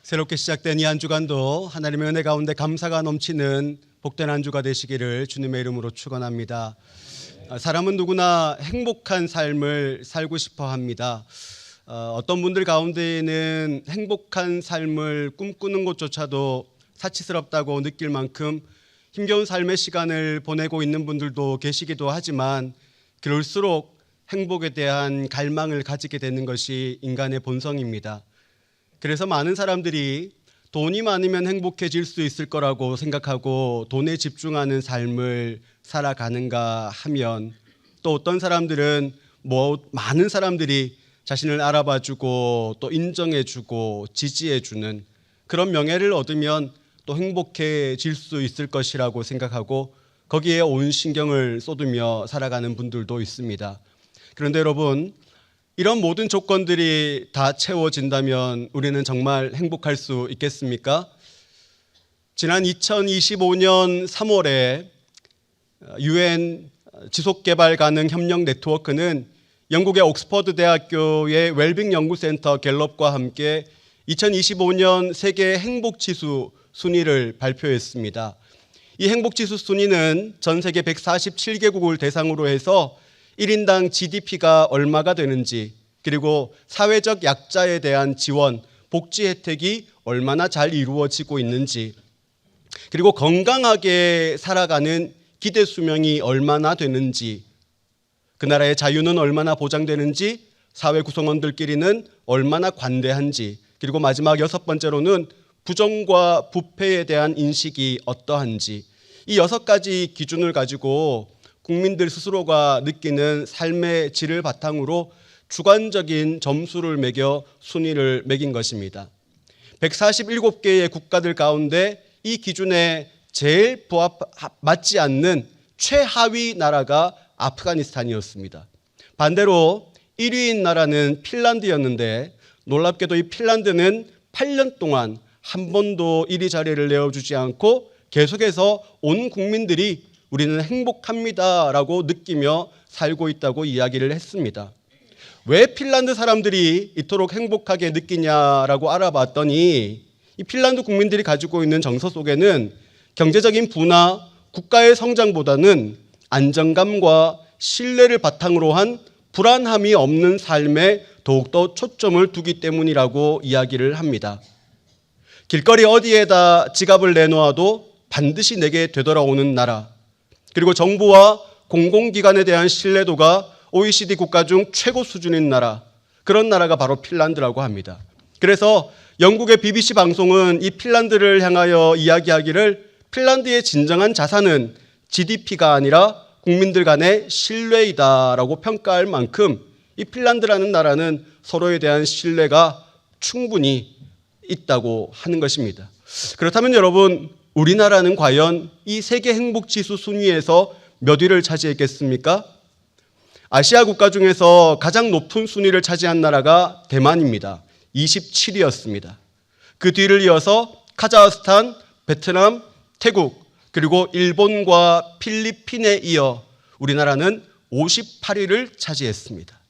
새롭게 시작된 이 한 주간도 하나님의 은혜 가운데 감사가 넘치는 복된 한 주가 되시기를 주님의 이름으로 축원합니다. 사람은 누구나 행복한 삶을 살고 싶어 합니다. 어떤 분들 가운데에는 행복한 삶을 꿈꾸는 것조차도 사치스럽다고 느낄 만큼 힘겨운 삶의 시간을 보내고 있는 분들도 계시기도 하지만 그럴수록 행복에 대한 갈망을 가지게 되는 것이 인간의 본성입니다. 그래서 많은 사람들이 돈이 많으면 행복해질 수 있을 거라고 생각하고 돈에 집중하는 삶을 살아가는가 하면, 또 어떤 사람들은 많은 사람들이 자신을 알아봐주고 또 인정해주고 지지해주는 그런 명예를 얻으면 또 행복해질 수 있을 것이라고 생각하고 거기에 온 신경을 쏟으며 살아가는 분들도 있습니다. 그런데 여러분, 이런 모든 조건들이 다 채워진다면 우리는 정말 행복할 수 있겠습니까? 지난 2025년 3월에 UN 지속개발가능 협력 네트워크는 영국의 옥스퍼드 대학교의 웰빙 연구센터 갤럽과 함께 2025년 세계 행복지수 순위를 발표했습니다. 이 행복지수 순위는 전 세계 147개국을 대상으로 해서 1인당 GDP가 얼마가 되는지, 그리고 사회적 약자에 대한 지원, 복지 혜택이 얼마나 잘 이루어지고 있는지, 그리고 건강하게 살아가는 기대 수명이 얼마나 되는지, 그 나라의 자유는 얼마나 보장되는지, 사회 구성원들끼리는 얼마나 관대한지, 그리고 마지막 6번째로는 부정과 부패에 대한 인식이 어떠한지, 이 6가지 기준을 가지고 국민들 스스로가 느끼는 삶의 질을 바탕으로 주관적인 점수를 매겨 순위를 매긴 것입니다. 147개의 국가들 가운데 이 기준에 제일 맞지 않는 최하위 나라가 아프가니스탄이었습니다. 반대로 1위인 나라는 핀란드였는데, 놀랍게도 이 핀란드는 8년 동안 한 번도 1위 자리를 내어주지 않고 계속해서 온 국민들이 우리는 행복합니다라고 느끼며 살고 있다고 이야기를 했습니다. 왜 핀란드 사람들이 이토록 행복하게 느끼냐라고 알아봤더니 이 핀란드 국민들이 가지고 있는 정서 속에는 경제적인 부나 국가의 성장보다는 안정감과 신뢰를 바탕으로 한 불안함이 없는 삶에 더욱더 초점을 두기 때문이라고 이야기를 합니다. 길거리 어디에다 지갑을 내놓아도 반드시 내게 되돌아오는 나라, 그리고 정부와 공공기관에 대한 신뢰도가 OECD 국가 중 최고 수준인 나라, 그런 나라가 바로 핀란드라고 합니다. 그래서 영국의 BBC 방송은 이 핀란드를 향하여 이야기하기를 핀란드의 진정한 자산은 GDP가 아니라 국민들 간의 신뢰이다라고 평가할 만큼 이 핀란드라는 나라는 서로에 대한 신뢰가 충분히 있다고 하는 것입니다. 그렇다면 여러분, 우리나라는 과연 이 세계 행복지수 순위에서 몇 위를 차지했겠습니까? 아시아 국가 중에서 가장 높은 순위를 차지한 나라가 대만입니다. 27위였습니다. 그 뒤를 이어서 카자흐스탄, 베트남, 태국, 그리고 일본과 필리핀에 이어 우리나라는 58위를 차지했습니다.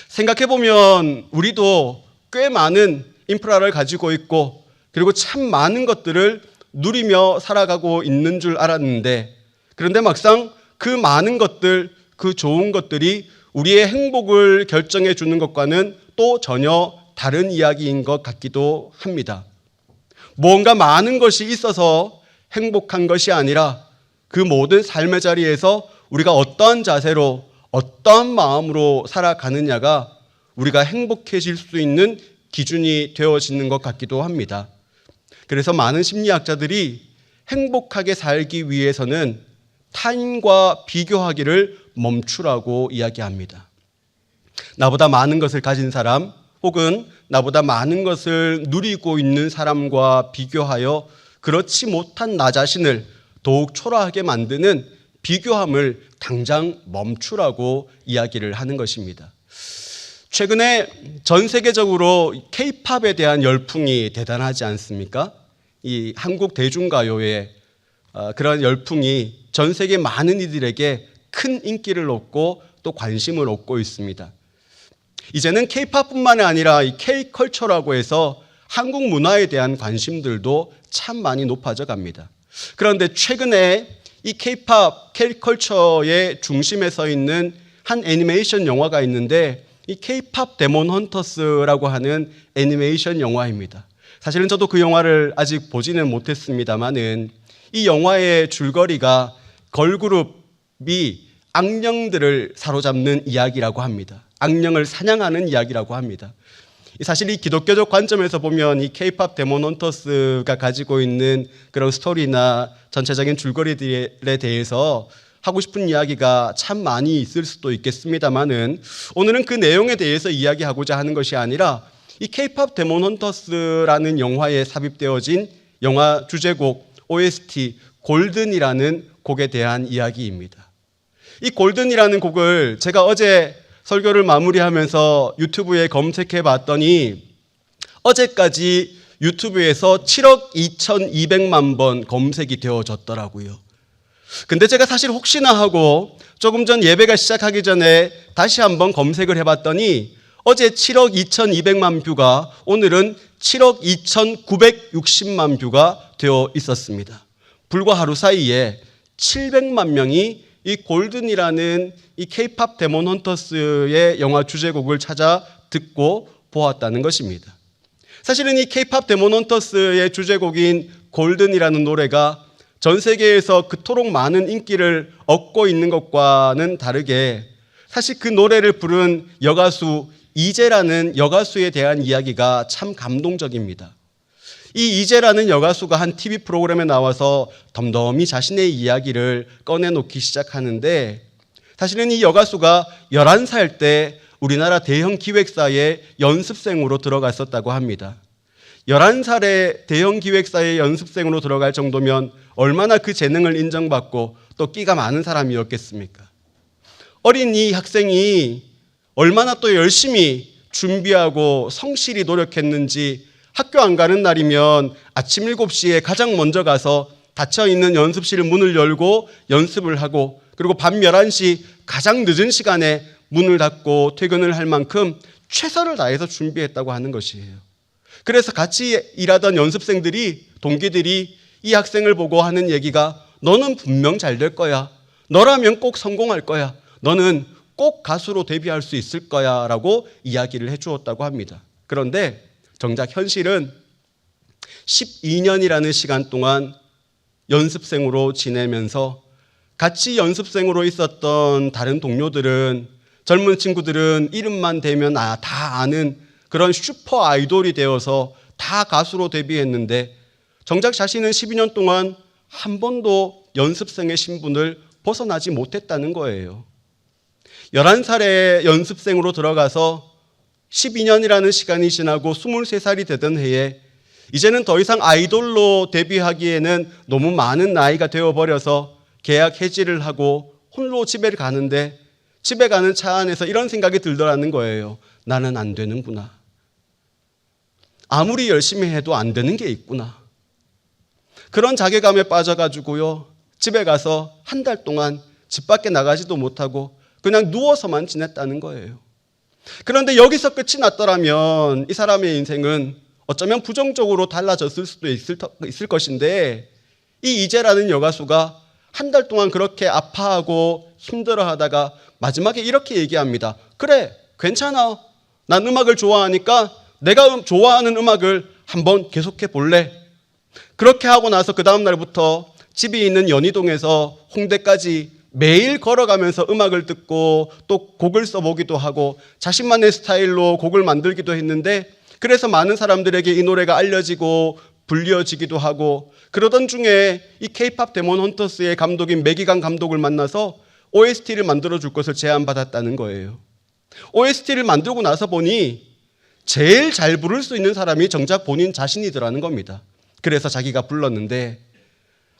생각해보면 우리도 꽤 많은 인프라를 가지고 있고, 그리고 참 많은 것들을 누리며 살아가고 있는 줄 알았는데, 그런데 막상 그 많은 것들, 그 좋은 것들이 우리의 행복을 결정해 주는 것과는 또 전혀 다른 이야기인 것 같기도 합니다. 뭔가 많은 것이 있어서 행복한 것이 아니라 그 모든 삶의 자리에서 우리가 어떠한 자세로, 어떠한 마음으로 살아가느냐가 우리가 행복해질 수 있는 기준이 되어지는 것 같기도 합니다. 그래서 많은 심리학자들이 행복하게 살기 위해서는 타인과 비교하기를 멈추라고 이야기합니다. 나보다 많은 것을 가진 사람, 혹은 나보다 많은 것을 누리고 있는 사람과 비교하여 그렇지 못한 나 자신을 더욱 초라하게 만드는 비교함을 당장 멈추라고 이야기를 하는 것입니다. 최근에 전 세계적으로 K-팝에 대한 열풍이 대단하지 않습니까? 이 한국 대중가요의 그런 열풍이 전 세계 많은 이들에게 큰 인기를 얻고 또 관심을 얻고 있습니다. 이제는 K-팝뿐만 아니라 이 K-컬처라고 해서 한국 문화에 대한 관심들도 참 많이 높아져 갑니다. 그런데 최근에 이 K-팝 K컬처의 중심에 서 있는 한 애니메이션 영화가 있는데 이 K-팝 데몬 헌터스라고 하는 애니메이션 영화입니다. 사실은 저도 그 영화를 아직 보지는 못했습니다만은 이 영화의 줄거리가 걸그룹이 악령들을 사로잡는 이야기라고 합니다. 악령을 사냥하는 이야기라고 합니다. 사실 이 기독교적 관점에서 보면 이 K-팝 데몬 헌터스가 가지고 있는 그런 스토리나 전체적인 줄거리들에 대해서 하고 싶은 이야기가 참 많이 있을 수도 있겠습니다만은 오늘은 그 내용에 대해서 이야기하고자 하는 것이 아니라 이 K-팝 데몬 헌터스라는 영화에 삽입되어진 영화 주제곡 OST 골든이라는 곡에 대한 이야기입니다. 이 골든이라는 곡을 제가 어제 설교를 마무리하면서 유튜브에 검색해 봤더니 어제까지 유튜브에서 7억 2,200만 번 검색이 되어졌더라고요. 근데 제가 사실 혹시나 하고 조금 전 예배가 시작하기 전에 다시 한번 검색을 해봤더니 어제 7억 2,200만 뷰가 오늘은 7억 2,960만 뷰가 되어 있었습니다. 불과 하루 사이에 700만 명이 이 골든이라는 이 K-팝 데몬 헌터스의 영화 주제곡을 찾아 듣고 보았다는 것입니다. 사실은 이 K-팝 데몬 헌터스의 주제곡인 골든이라는 노래가 전 세계에서 그토록 많은 인기를 얻고 있는 것과는 다르게 사실 그 노래를 부른 여가수 이재라는 여가수에 대한 이야기가 참 감동적입니다. 이 이재라는 여가수가 한 TV 프로그램에 나와서 덤덤히 자신의 이야기를 꺼내놓기 시작하는데 사실은 이 여가수가 11살 때 우리나라 대형 기획사의 연습생으로 들어갔었다고 합니다. 11살에 대형 기획사의 연습생으로 들어갈 정도면 얼마나 그 재능을 인정받고 또 끼가 많은 사람이었겠습니까? 어린 이 학생이 얼마나 또 열심히 준비하고 성실히 노력했는지 학교 안 가는 날이면 아침 7시에 가장 먼저 가서 닫혀있는 연습실 문을 열고 연습을 하고 그리고 밤 11시 가장 늦은 시간에 문을 닫고 퇴근을 할 만큼 최선을 다해서 준비했다고 하는 것이에요. 그래서 같이 일하던 연습생들이 동기들이 이 학생을 보고 하는 얘기가 너는 분명 잘 될 거야. 너라면 꼭 성공할 거야. 너는 꼭 가수로 데뷔할 수 있을 거야 라고 이야기를 해주었다고 합니다. 그런데 정작 현실은 12년이라는 시간 동안 연습생으로 지내면서 같이 연습생으로 있었던 다른 동료들은 젊은 친구들은 이름만 대면 다 아는 그런 슈퍼 아이돌이 되어서 다 가수로 데뷔했는데 정작 자신은 12년 동안 한 번도 연습생의 신분을 벗어나지 못했다는 거예요. 11살에 연습생으로 들어가서 12년이라는 시간이 지나고 23살이 되던 해에 이제는 더 이상 아이돌로 데뷔하기에는 너무 많은 나이가 되어버려서 계약 해지를 하고 홀로 집에 가는데 집에 가는 차 안에서 이런 생각이 들더라는 거예요. 나는 안 되는구나. 아무리 열심히 해도 안 되는 게 있구나. 그런 자괴감에 빠져가지고요. 집에 가서 한 달 동안 집 밖에 나가지도 못하고 그냥 누워서만 지냈다는 거예요. 그런데 여기서 끝이 났더라면 이 사람의 인생은 어쩌면 부정적으로 달라졌을 수도 있을 것인데 이 이재라는 여가수가 한 달 동안 그렇게 아파하고 힘들어하다가 마지막에 이렇게 얘기합니다. 그래, 괜찮아. 난 음악을 좋아하니까 내가 좋아하는 음악을 한번 계속해 볼래. 그렇게 하고 나서 그 다음 날부터 집이 있는 연희동에서 홍대까지 매일 걸어가면서 음악을 듣고 또 곡을 써보기도 하고 자신만의 스타일로 곡을 만들기도 했는데 그래서 많은 사람들에게 이 노래가 알려지고 불려지기도 하고 그러던 중에 이 K-팝 데몬 헌터스의 감독인 매기강 감독을 만나서 OST를 만들어줄 것을 제안받았다는 거예요. OST를 만들고 나서 보니 제일 잘 부를 수 있는 사람이 정작 본인 자신이더라는 겁니다. 그래서 자기가 불렀는데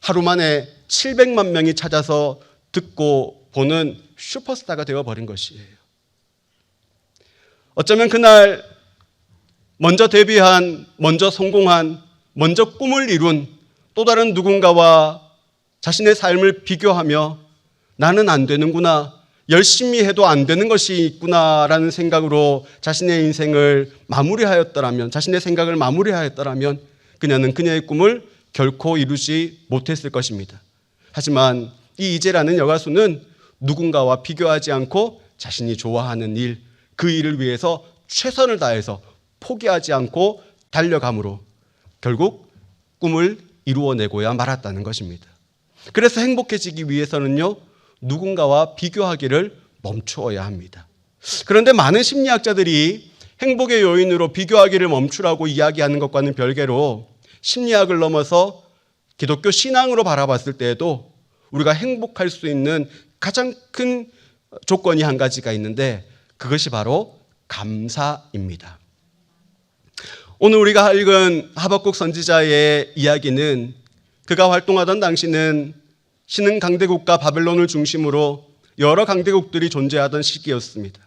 하루 만에 700만 명이 찾아서 듣고 보는 슈퍼스타가 되어버린 것이에요. 어쩌면 그날 먼저 데뷔한, 먼저 성공한, 먼저 꿈을 이룬 또 다른 누군가와 자신의 삶을 비교하며 나는 안 되는구나 열심히 해도 안 되는 것이 있구나라는 생각으로 자신의 인생을 마무리하였더라면, 자신의 생각을 마무리하였더라면 그녀는 그녀의 꿈을 결코 이루지 못했을 것입니다. 하지만 이 이제라는 여가수는 누군가와 비교하지 않고 자신이 좋아하는 일, 그 일을 위해서 최선을 다해서 포기하지 않고 달려감으로 결국 꿈을 이루어내고야 말았다는 것입니다. 그래서 행복해지기 위해서는요, 누군가와 비교하기를 멈추어야 합니다. 그런데 많은 심리학자들이 행복의 요인으로 비교하기를 멈추라고 이야기하는 것과는 별개로 심리학을 넘어서 기독교 신앙으로 바라봤을 때에도 우리가 행복할 수 있는 가장 큰 조건이 한 가지가 있는데 그것이 바로 감사입니다. 오늘 우리가 읽은 하박국 선지자의 이야기는 그가 활동하던 당시는 신흥 강대국가 바벨론을 중심으로 여러 강대국들이 존재하던 시기였습니다.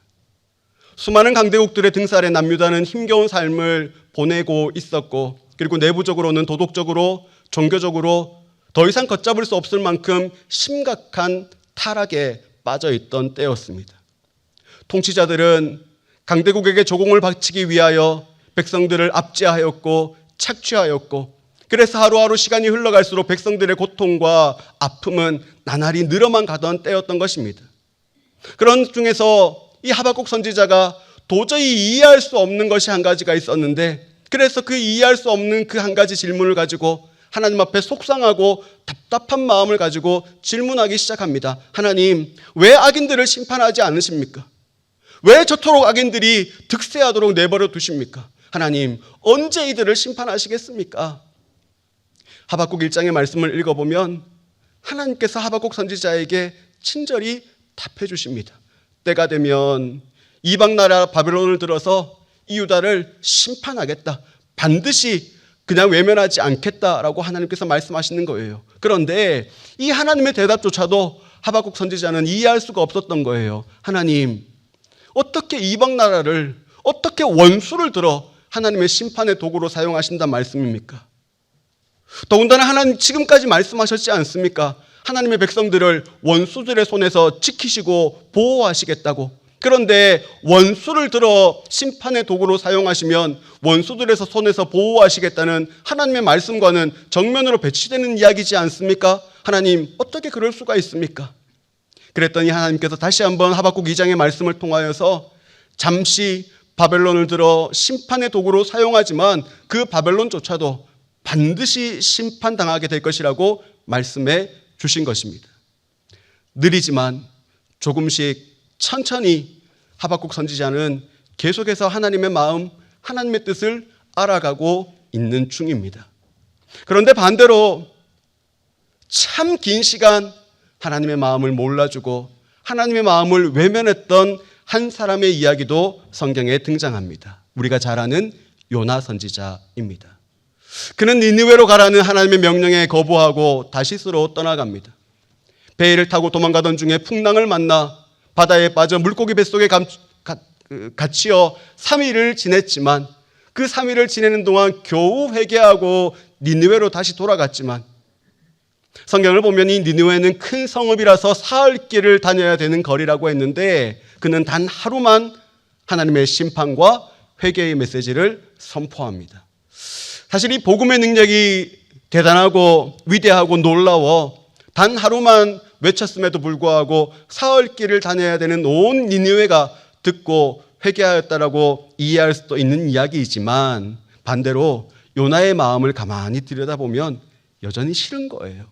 수많은 강대국들의 등살 아래 남유다는 힘겨운 삶을 보내고 있었고, 그리고 내부적으로는 도덕적으로, 종교적으로 더 이상 걷잡을 수 없을 만큼 심각한 타락에 빠져 있던 때였습니다. 통치자들은 강대국에게 조공을 바치기 위하여 백성들을 압제하였고 착취하였고, 그래서 하루하루 시간이 흘러갈수록 백성들의 고통과 아픔은 나날이 늘어만 가던 때였던 것입니다. 그런 중에서 이 하박국 선지자가 도저히 이해할 수 없는 것이 한 가지가 있었는데, 그래서 그 이해할 수 없는 그 한 가지 질문을 가지고 하나님 앞에 속상하고 답답한 마음을 가지고 질문하기 시작합니다. 하나님, 왜 악인들을 심판하지 않으십니까? 왜 저토록 악인들이 득세하도록 내버려 두십니까? 하나님, 언제 이들을 심판하시겠습니까? 하박국 1장의 말씀을 읽어보면 하나님께서 하박국 선지자에게 친절히 답해 주십니다. 때가 되면 이방 나라 바벨론을 들어서 이 유다를 심판하겠다. 반드시 그냥 외면하지 않겠다라고 하나님께서 말씀하시는 거예요. 그런데 이 하나님의 대답조차도 하박국 선지자는 이해할 수가 없었던 거예요. 하나님, 어떻게 이방 나라를, 어떻게 원수를 들어 하나님의 심판의 도구로 사용하신단 말씀입니까? 더군다나 하나님 지금까지 말씀하셨지 않습니까? 하나님의 백성들을 원수들의 손에서 지키시고 보호하시겠다고. 그런데 원수를 들어 심판의 도구로 사용하시면 원수들의 손에서 보호하시겠다는 하나님의 말씀과는 정면으로 배치되는 이야기지 않습니까? 하나님, 어떻게 그럴 수가 있습니까? 그랬더니 하나님께서 다시 한번 하박국 2장의 말씀을 통하여서 잠시 바벨론을 들어 심판의 도구로 사용하지만 그 바벨론조차도 반드시 심판당하게 될 것이라고 말씀해 주신 것입니다. 느리지만 조금씩 천천히 하박국 선지자는 계속해서 하나님의 마음, 하나님의 뜻을 알아가고 있는 중입니다. 그런데 반대로 참 긴 시간 하나님의 마음을 몰라주고 하나님의 마음을 외면했던 한 사람의 이야기도 성경에 등장합니다. 우리가 잘 아는 요나 선지자입니다. 그는 니느웨로 가라는 하나님의 명령에 거부하고 다시스로 떠나갑니다. 배를 타고 도망가던 중에 풍랑을 만나 바다에 빠져 물고기 뱃속에 갇혀 3일을 지냈지만 그 3일을 지내는 동안 겨우 회개하고 니느웨로 다시 돌아갔지만, 성경을 보면 이 니느웨는 큰 성읍이라서 사흘길을 다녀야 되는 거리라고 했는데 그는 단 하루만 하나님의 심판과 회개의 메시지를 선포합니다. 사실 이 복음의 능력이 대단하고 위대하고 놀라워 단 하루만 외쳤음에도 불구하고 사흘길을 다녀야 되는 온 니느웨가 듣고 회개하였다라고 이해할 수도 있는 이야기이지만, 반대로 요나의 마음을 가만히 들여다보면 여전히 싫은 거예요.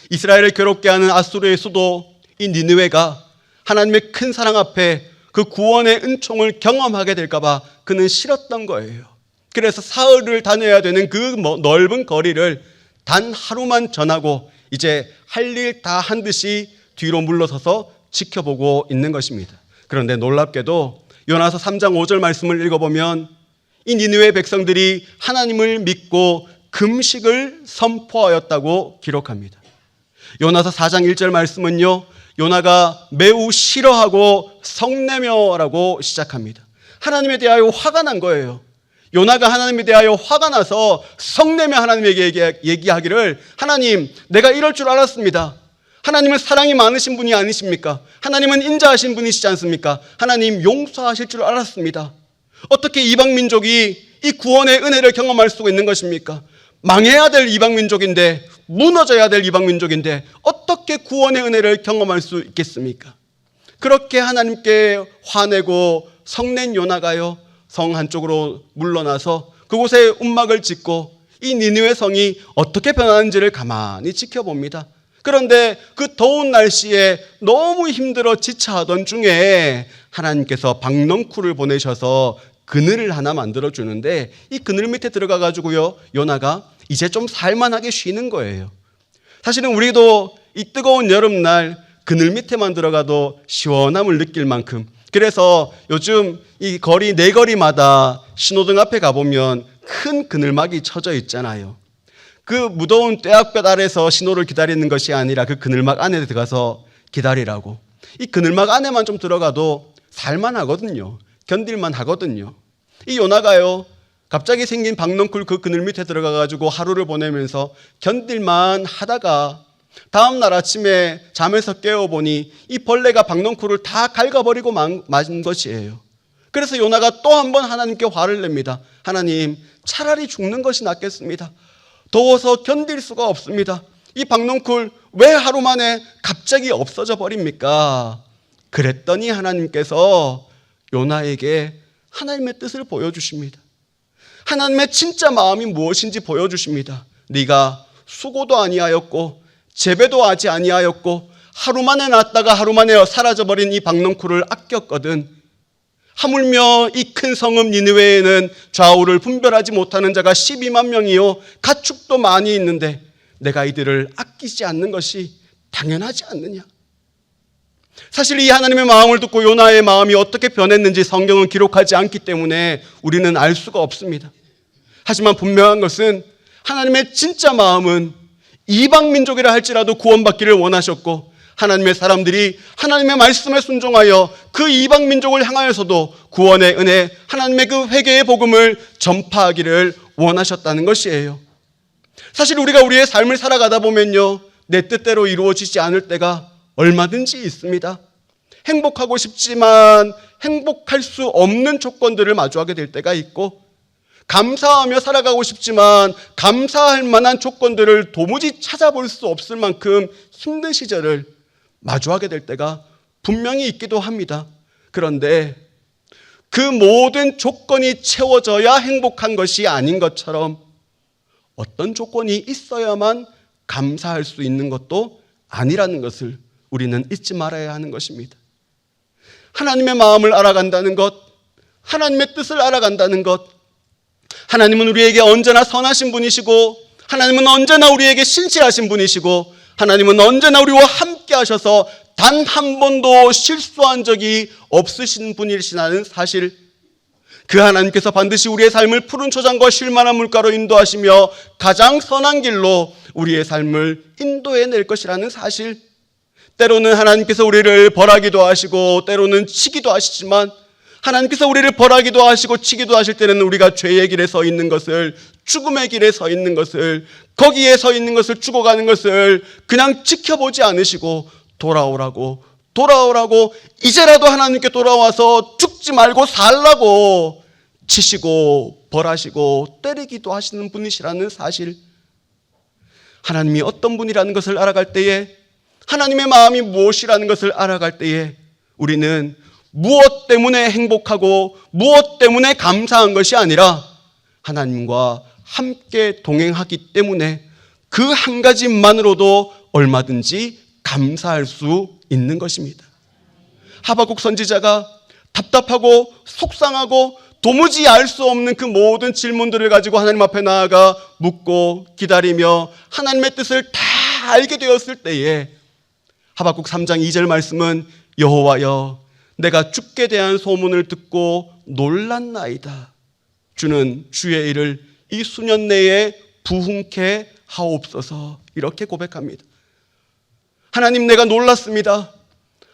이스라엘을 괴롭게 하는 아수르의 수도 이 니느웨가 하나님의 큰 사랑 앞에 그 구원의 은총을 경험하게 될까 봐 그는 싫었던 거예요. 그래서 사흘을 다녀야 되는 그 넓은 거리를 단 하루만 전하고 이제 할 일 다 한 듯이 뒤로 물러서서 지켜보고 있는 것입니다. 그런데 놀랍게도 요나서 3장 5절 말씀을 읽어보면 이 니느웨 백성들이 하나님을 믿고 금식을 선포하였다고 기록합니다. 요나서 4장 1절 말씀은요, 요나가 매우 싫어하고 성내며라고 시작합니다. 하나님에 대하여 화가 난 거예요. 요나가 하나님에 대하여 화가 나서 성내며 하나님에게 얘기하기를, 하나님, 내가 이럴 줄 알았습니다. 하나님은 사랑이 많으신 분이 아니십니까? 하나님은 인자하신 분이시지 않습니까? 하나님 용서하실 줄 알았습니다. 어떻게 이방 민족이 이 구원의 은혜를 경험할 수가 있는 것입니까? 망해야 될 이방 민족인데, 무너져야 될 이방 민족인데 어떻게 구원의 은혜를 경험할 수 있겠습니까? 그렇게 하나님께 화내고 성낸 요나가요, 성 한쪽으로 물러나서 그곳에 움막을 짓고 이 니느웨 성이 어떻게 변하는지를 가만히 지켜봅니다. 그런데 그 더운 날씨에 너무 힘들어 지쳐하던 중에 하나님께서 박넝쿨을 보내셔서 그늘을 하나 만들어 주는데, 이 그늘 밑에 들어가 가지고요, 요나가 이제 좀 살만하게 쉬는 거예요. 사실은 우리도 이 뜨거운 여름날 그늘 밑에만 들어가도 시원함을 느낄 만큼, 그래서 요즘 이 거리 네 거리마다 신호등 앞에 가보면 큰 그늘막이 쳐져 있잖아요. 그 무더운 뙤약볕 아래서 신호를 기다리는 것이 아니라 그 그늘막 안에 들어가서 기다리라고. 이 그늘막 안에만 좀 들어가도 살만하거든요. 견딜만 하거든요. 이 요나가요, 갑자기 생긴 박넝쿨 그 그늘 밑에 들어가가지고 하루를 보내면서 견딜만 하다가 다음날 아침에 잠에서 깨어보니 이 벌레가 박넝쿨을 다 갉아버리고 만 것이에요. 그래서 요나가 또 한 번 하나님께 화를 냅니다. 하나님, 차라리 죽는 것이 낫겠습니다. 더워서 견딜 수가 없습니다. 이 박넝쿨 왜 하루 만에 갑자기 없어져 버립니까? 그랬더니 하나님께서 요나에게 하나님의 뜻을 보여주십니다. 하나님의 진짜 마음이 무엇인지 보여주십니다. 네가 수고도 아니하였고 재배도 하지 아니하였고 하루 만에 났다가 하루 만에 사라져버린 이 박넝쿨을 아꼈거든. 하물며 이 큰 성읍 니느웨에는 좌우를 분별하지 못하는 자가 12만 명이요 가축도 많이 있는데 내가 이들을 아끼지 않는 것이 당연하지 않느냐. 사실 이 하나님의 마음을 듣고 요나의 마음이 어떻게 변했는지 성경은 기록하지 않기 때문에 우리는 알 수가 없습니다. 하지만 분명한 것은 하나님의 진짜 마음은 이방 민족이라 할지라도 구원받기를 원하셨고, 하나님의 사람들이 하나님의 말씀에 순종하여 그 이방 민족을 향하여서도 구원의 은혜, 하나님의 그 회개의 복음을 전파하기를 원하셨다는 것이에요. 사실 우리가 우리의 삶을 살아가다 보면요, 내 뜻대로 이루어지지 않을 때가 얼마든지 있습니다. 행복하고 싶지만 행복할 수 없는 조건들을 마주하게 될 때가 있고, 감사하며 살아가고 싶지만 감사할 만한 조건들을 도무지 찾아볼 수 없을 만큼 힘든 시절을 마주하게 될 때가 분명히 있기도 합니다. 그런데 그 모든 조건이 채워져야 행복한 것이 아닌 것처럼 어떤 조건이 있어야만 감사할 수 있는 것도 아니라는 것을 우리는 잊지 말아야 하는 것입니다. 하나님의 마음을 알아간다는 것, 하나님의 뜻을 알아간다는 것, 하나님은 우리에게 언제나 선하신 분이시고, 하나님은 언제나 우리에게 신실하신 분이시고, 하나님은 언제나 우리와 함께 하셔서 단 한 번도 실수한 적이 없으신 분이시라는 사실, 그 하나님께서 반드시 우리의 삶을 푸른 초장과 쉴만한 물가로 인도하시며 가장 선한 길로 우리의 삶을 인도해낼 것이라는 사실, 때로는 하나님께서 우리를 벌하기도 하시고 때로는 치기도 하시지만, 하나님께서 우리를 벌하기도 하시고 치기도 하실 때는 우리가 죄의 길에 서 있는 것을, 죽음의 길에 서 있는 것을, 거기에 서 있는 것을, 죽어가는 것을 그냥 지켜보지 않으시고 돌아오라고 이제라도 하나님께 돌아와서 죽지 말고 살라고 치시고 벌하시고 때리기도 하시는 분이시라는 사실, 하나님이 어떤 분이라는 것을 알아갈 때에, 하나님의 마음이 무엇이라는 것을 알아갈 때에 우리는 무엇 때문에 행복하고 무엇 때문에 감사한 것이 아니라 하나님과 함께 동행하기 때문에 그 한 가지만으로도 얼마든지 감사할 수 있는 것입니다. 하박국 선지자가 답답하고 속상하고 도무지 알 수 없는 그 모든 질문들을 가지고 하나님 앞에 나아가 묻고 기다리며 하나님의 뜻을 다 알게 되었을 때에 하박국 3장 2절 말씀은 여호와여 내가 주께 대한 소문을 듣고 놀랐나이다. 주는 주의 일을 이 수년 내에 부흥케 하옵소서. 이렇게 고백합니다. 하나님, 내가 놀랐습니다.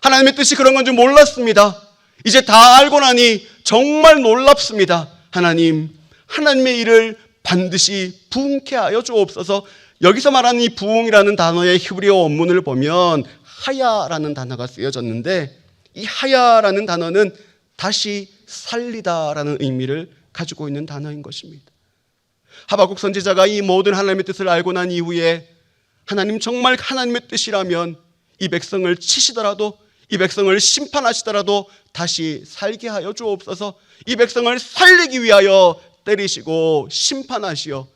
하나님의 뜻이 그런 건 줄 몰랐습니다. 이제 다 알고 나니 정말 놀랍습니다. 하나님, 하나님의 일을 반드시 부흥케 하여 주옵소서. 여기서 말하는 이 부흥이라는 단어의 히브리어 원문을 보면 하야라는 단어가 쓰여졌는데, 이 하야라는 단어는 다시 살리다라는 의미를 가지고 있는 단어인 것입니다. 하박국 선지자가 이 모든 하나님의 뜻을 알고 난 이후에 하나님 정말 하나님의 뜻이라면 이 백성을 치시더라도, 이 백성을 심판하시더라도 다시 살게 하여 주옵소서. 이 백성을 살리기 위하여 때리시고 심판하시어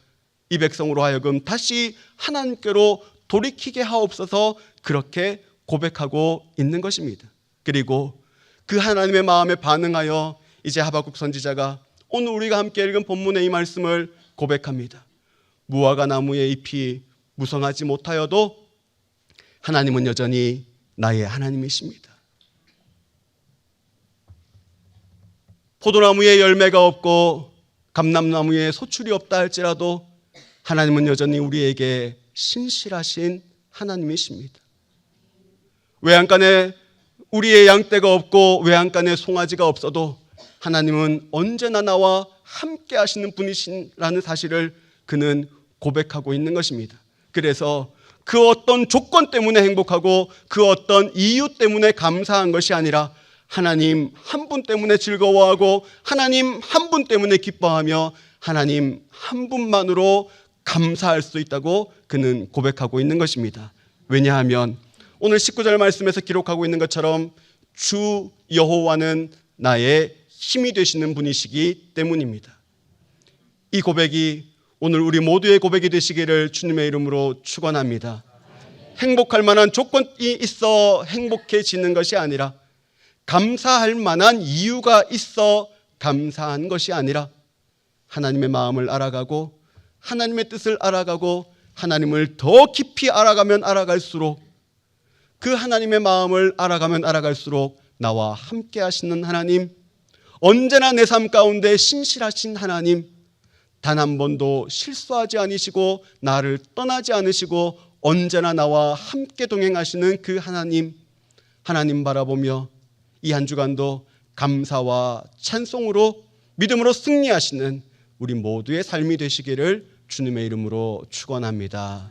이 백성으로 하여금 다시 하나님께로 돌이키게 하옵소서. 그렇게 고백하고 있는 것입니다. 그리고 그 하나님의 마음에 반응하여 이제 하박국 선지자가 오늘 우리가 함께 읽은 본문의 이 말씀을 고백합니다. 무화과 나무의 잎이 무성하지 못하여도 하나님은 여전히 나의 하나님이십니다. 포도나무에 열매가 없고 감람나무에 소출이 없다 할지라도 하나님은 여전히 우리에게 신실하신 하나님이십니다. 외양간에 우리의 양떼가 없고 외양간에 송아지가 없어도 하나님은 언제나 나와 함께 하시는 분이시라는 사실을 그는 고백하고 있는 것입니다. 그래서 그 어떤 조건 때문에 행복하고 그 어떤 이유 때문에 감사한 것이 아니라 하나님 한 분 때문에 즐거워하고 하나님 한 분 때문에 기뻐하며 하나님 한 분만으로 감사할 수 있다고 그는 고백하고 있는 것입니다. 왜냐하면 오늘 19절 말씀에서 기록하고 있는 것처럼 주 여호와는 나의 힘이 되시는 분이시기 때문입니다. 이 고백이 오늘 우리 모두의 고백이 되시기를 주님의 이름으로 축원합니다. 행복할 만한 조건이 있어 행복해지는 것이 아니라, 감사할 만한 이유가 있어 감사한 것이 아니라, 하나님의 마음을 알아가고 하나님의 뜻을 알아가고 하나님을 더 깊이 알아가면 알아갈수록, 그 하나님의 마음을 알아가면 알아갈수록 나와 함께 하시는 하나님, 언제나 내 삶 가운데 신실하신 하나님, 단 한 번도 실수하지 않으시고 나를 떠나지 않으시고 언제나 나와 함께 동행하시는 그 하나님, 하나님 바라보며 이 한 주간도 감사와 찬송으로 믿음으로 승리하시는 우리 모두의 삶이 되시기를 주님의 이름으로 축원합니다.